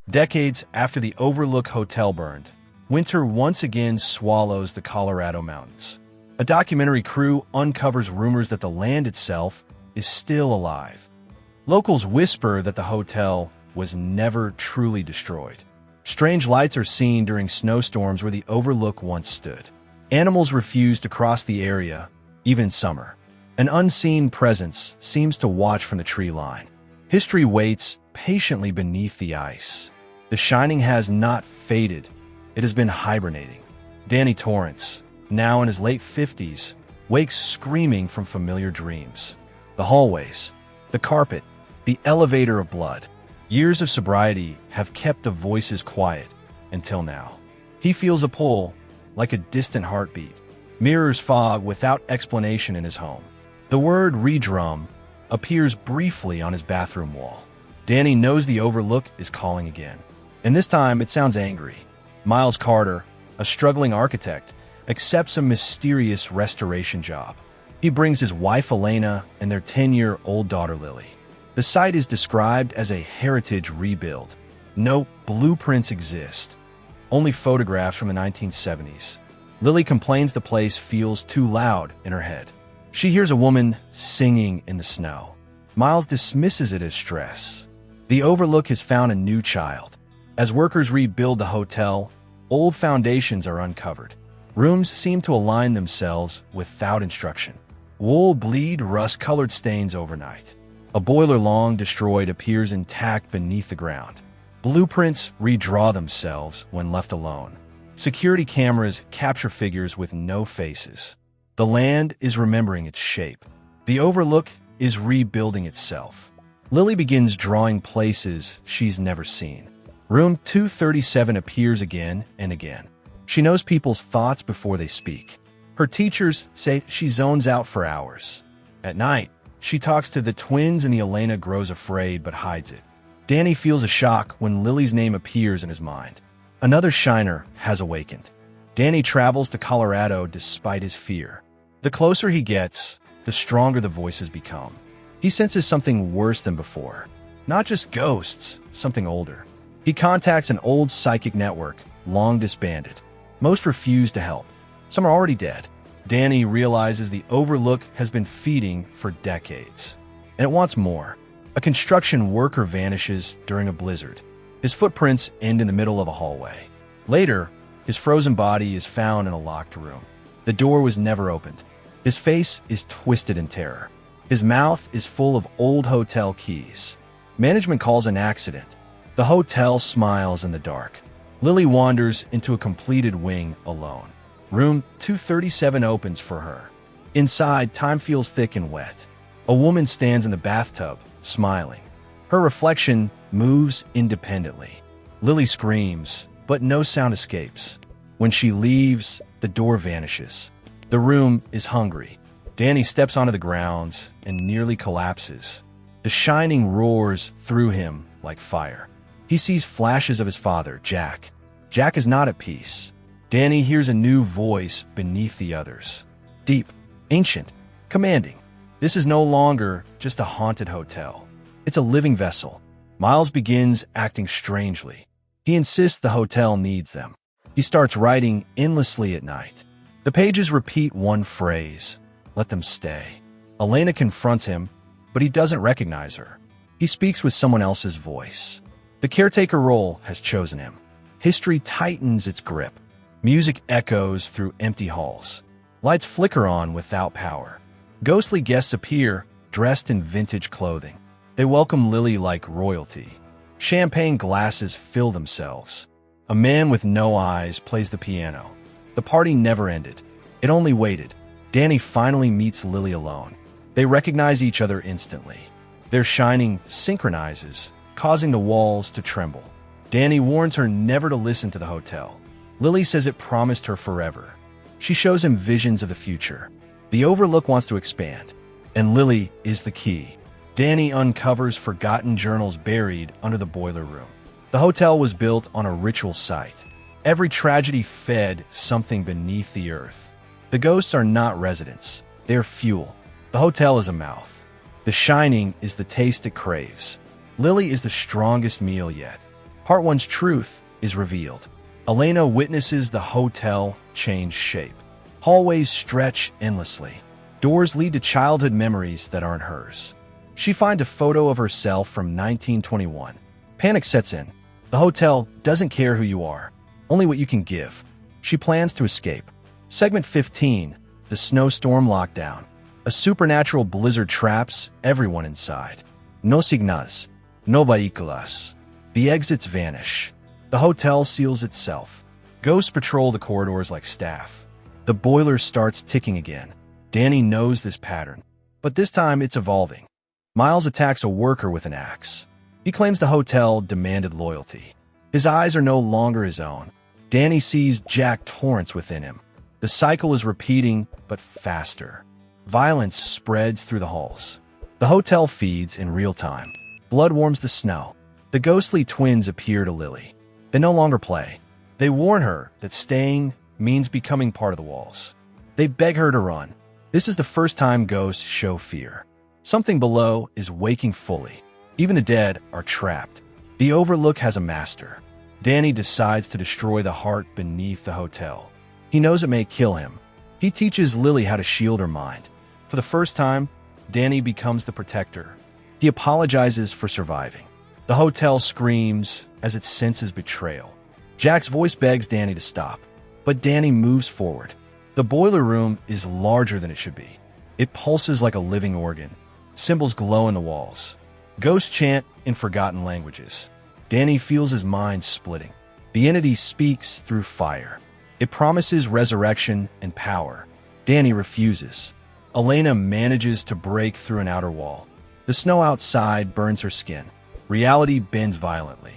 Decades after the Overlook Hotel burned, winter once again swallows the Colorado mountains. A documentary crew uncovers rumors that the land itself is still alive. Locals whisper that the hotel was never truly destroyed. Strange lights are seen during snowstorms where the Overlook once stood. Animals refuse to cross the area, even in summer. An unseen presence seems to watch from the tree line. History waits patiently beneath the ice. The Shining has not faded. It has been hibernating. Danny Torrance, now in his late 50s, wakes screaming from familiar dreams. The hallways, the carpet, the elevator of blood. Years of sobriety have kept the voices quiet until now. He feels a pull, like a distant heartbeat, mirrors fog without explanation in his home. The word redrum appears briefly on his bathroom wall. Danny knows the Overlook is calling again. And this time it sounds angry. Miles Carter, a struggling architect, accepts a mysterious restoration job. He brings his wife Elena and their 10-year-old daughter Lily. The site is described as a heritage rebuild. No blueprints exist, only photographs from the 1970s. Lily complains the place feels too loud in her head. She hears a woman singing in the snow. Miles dismisses it as stress. The Overlook has found a new child. As workers rebuild the hotel, old foundations are uncovered. Rooms seem to align themselves without instruction. Wool bleed rust-colored stains overnight. A boiler long destroyed appears intact beneath the ground. Blueprints redraw themselves when left alone. Security cameras capture figures with no faces. The land is remembering its shape. The Overlook is rebuilding itself. Lily begins drawing places she's never seen. Room 237 appears again and again. She knows people's thoughts before they speak. Her teachers say she zones out for hours. At night, she talks to the twins and Elena grows afraid but hides it. Danny feels a shock when Lily's name appears in his mind. Another Shiner has awakened. Danny travels to Colorado despite his fear. The closer he gets, the stronger the voices become. He senses something worse than before. Not just ghosts, something older. He contacts an old psychic network, long disbanded. Most refuse to help. Some are already dead. Danny realizes the Overlook has been feeding for decades. And it wants more. A construction worker vanishes during a blizzard. His footprints end in the middle of a hallway. Later, his frozen body is found in a locked room. The door was never opened. His face is twisted in terror. His mouth is full of old hotel keys. Management calls an accident. The hotel smiles in the dark. Lily wanders into a completed wing alone. Room 237 opens for her. Inside, time feels thick and wet. A woman stands in the bathtub, smiling. Her reflection moves independently. Lily screams, but no sound escapes. When she leaves, the door vanishes. The room is hungry. Danny steps onto the grounds and nearly collapses. The Shining roars through him like fire. He sees flashes of his father, Jack. Jack is not at peace. Danny hears a new voice beneath the others. Deep, ancient, commanding. This is no longer just a haunted hotel. It's a living vessel. Miles begins acting strangely. He insists the hotel needs them. He starts writing endlessly at night. The pages repeat one phrase, "Let them stay." Elena confronts him, but he doesn't recognize her. He speaks with someone else's voice. The caretaker role has chosen him. History tightens its grip. Music echoes through empty halls. Lights flicker on without power. Ghostly guests appear, dressed in vintage clothing. They welcome Lily like royalty. Champagne glasses fill themselves. A man with no eyes plays the piano. The party never ended. It only waited. Danny finally meets Lily alone. They recognize each other instantly. Their Shining synchronizes, causing the walls to tremble. Danny warns her never to listen to the hotel. Lily says it promised her forever. She shows him visions of the future. The Overlook wants to expand, and Lily is the key. Danny uncovers forgotten journals buried under the boiler room. The hotel was built on a ritual site. Every tragedy fed something beneath the earth. The ghosts are not residents. They are fuel. The hotel is a mouth. The Shining is the taste it craves. Lily is the strongest meal yet. Part 1's truth is revealed. Elena witnesses the hotel change shape. Hallways stretch endlessly. Doors lead to childhood memories that aren't hers. She finds a photo of herself from 1921. Panic sets in. The hotel doesn't care who you are, only what you can give. She plans to escape. Segment 15, the snowstorm lockdown. A supernatural blizzard traps everyone inside. No signas, no vehículos. The exits vanish. The hotel seals itself. Ghosts patrol the corridors like staff. The boiler starts ticking again. Danny knows this pattern, but this time it's evolving. Miles attacks a worker with an axe. He claims the hotel demanded loyalty. His eyes are no longer his own. Danny sees Jack Torrance within him. The cycle is repeating, but faster. Violence spreads through the halls. The hotel feeds in real time. Blood warms the snow. The ghostly twins appear to Lily. They no longer play. They warn her that staying means becoming part of the walls. They beg her to run. This is the first time ghosts show fear. Something below is waking fully. Even the dead are trapped. The Overlook has a master. Danny decides to destroy the heart beneath the hotel. He knows it may kill him. He teaches Lily how to shield her mind. For the first time, Danny becomes the protector. He apologizes for surviving. The hotel screams as it senses betrayal. Jack's voice begs Danny to stop, but Danny moves forward. The boiler room is larger than it should be. It pulses like a living organ. Symbols glow in the walls. Ghosts chant in forgotten languages. Danny feels his mind splitting. The entity speaks through fire. It promises resurrection and power. Danny refuses. Elena manages to break through an outer wall. The snow outside burns her skin. Reality bends violently.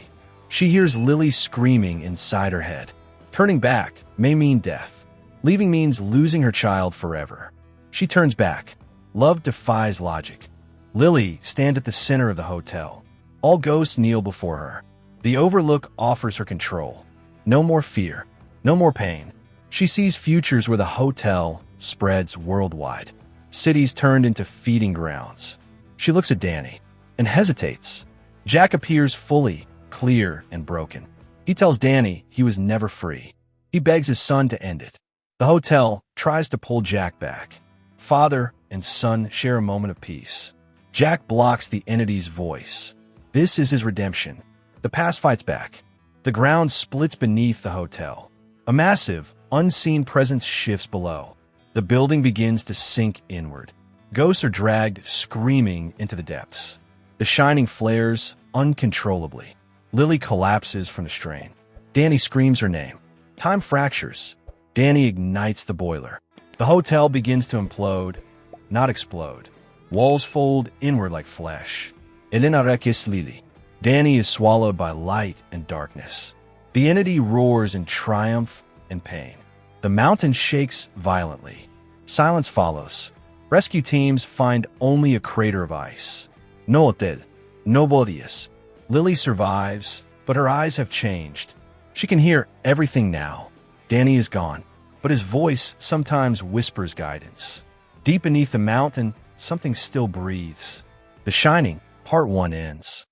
She hears Lily screaming inside her head. Turning back may mean death. Leaving means losing her child forever. She turns back. Love defies logic. Lily stands at the center of the hotel. All ghosts kneel before her. The Overlook offers her control. No more fear. No more pain. She sees futures where the hotel spreads worldwide. Cities turned into feeding grounds. She looks at Danny and hesitates. Jack appears fully, clear, and broken. He tells Danny he was never free. He begs his son to end it. The hotel tries to pull Jack back. Father and son share a moment of peace. Jack blocks the entity's voice. This is his redemption. The past fights back. The ground splits beneath the hotel. A massive, unseen presence shifts below. The building begins to sink inward. Ghosts are dragged screaming into the depths. The shining flares uncontrollably. Lily collapses from the strain. Danny screams her name. Time fractures. Danny ignites the boiler. The hotel begins to implode, not explode. Walls fold inward like flesh. Elena requis Lily. Danny is swallowed by light and darkness. The entity roars in triumph and pain. The mountain shakes violently. Silence follows. Rescue teams find only a crater of ice. No hotel, no bodies. Lily survives, but her eyes have changed. She can hear everything now. Danny is gone, but his voice sometimes whispers guidance. Deep beneath the mountain, something still breathes. The Shining, Part 1 ends.